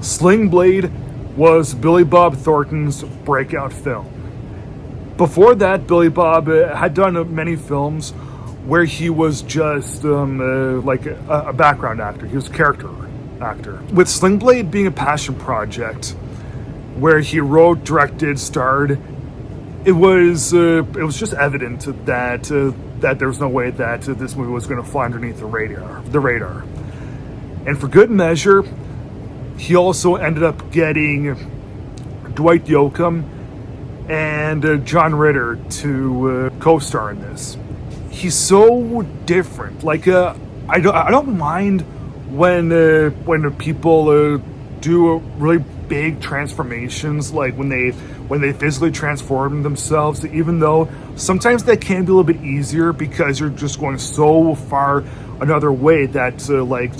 Sling Blade was Billy Bob Thornton's breakout film. Before that, Billy Bob had done many films where he was just like a background actor. He was a character actor. With Sling Blade being a passion project, where he wrote, directed, starred, it was just evident that that there was no way that this movie was going to fly underneath the radar. And for good measure, he also ended up getting Dwight Yoakam and John Ritter to co-star in this. He's so different. Like I don't mind when people do really big transformations, like when they physically transform themselves, even though sometimes that can be a little bit easier because you're just going so far another way that like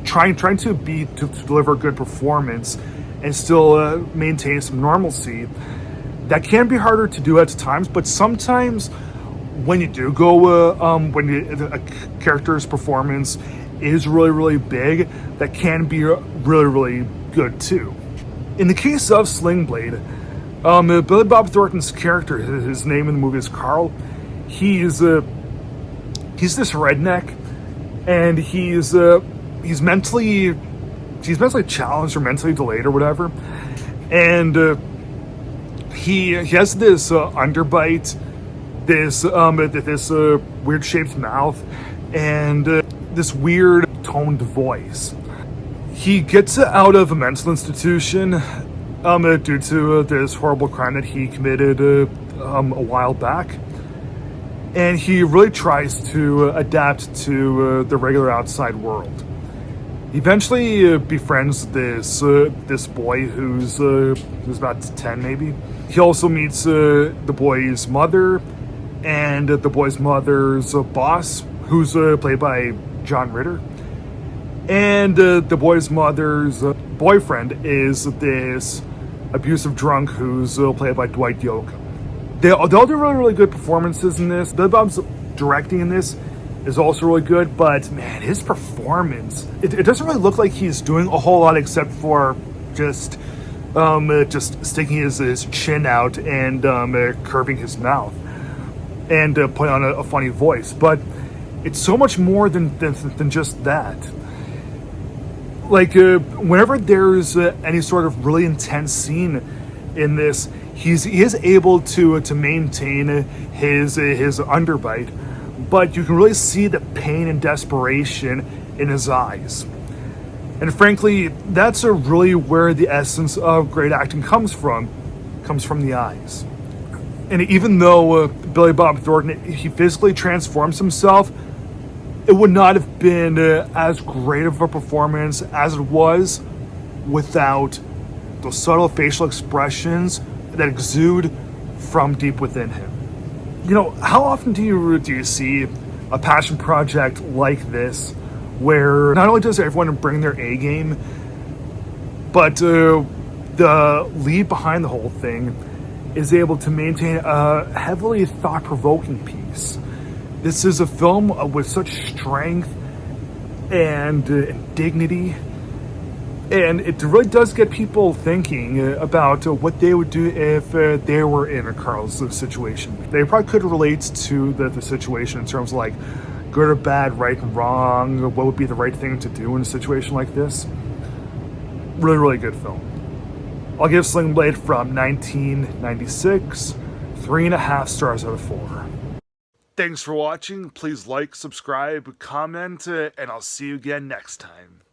trying to deliver a good performance and still maintain some normalcy, that can be harder to do at times. But sometimes when you do go when a character's performance is really big, that can be really good too. In the case of Sling Blade, Billy Bob Thornton's character, his name in the movie is Carl. He's this redneck, and he's mentally challenged or mentally delayed or whatever, and he has this underbite, this weird shaped mouth, and this weird toned voice. He gets out of a mental institution due to this horrible crime that he committed a while back, and he really tries to adapt to the regular outside world. He eventually befriends this boy who's about 10 maybe. He also meets the boy's mother and the boy's mother's boss, who's played by John Ritter. And the boy's mother's boyfriend is this abusive drunk who's played by Dwight Yoakam. They all do really good performances in this. Billy Bob's directing in this is also really good, but man, his performance, it doesn't really look like he's doing a whole lot except for just sticking his chin out and curving his mouth and putting on a funny voice. But it's so much more than just that. Like whenever there's any sort of really intense scene in this, he is able to maintain his underbite, but you can really see the pain and desperation in his eyes. And frankly, that's really where the essence of great acting comes from the eyes. And even though Billy Bob Thornton, he physically transforms himself, it would not have been as great of a performance as it was without those subtle facial expressions that exude from deep within him. You know, how often do you see a passion project like this, where not only does everyone bring their A game, but the lead behind the whole thing is able to maintain a heavily thought-provoking piece? This is a film with such strength and dignity, and it really does get people thinking about what they would do if they were in a Carl's situation. They probably could relate to the situation in terms of like good or bad, right and wrong, what would be the right thing to do in a situation like this. Really good film. I'll give Sling Blade from 1996 3.5 stars out of 4. Thanks for watching. Please like, subscribe, comment, and I'll see you again next time.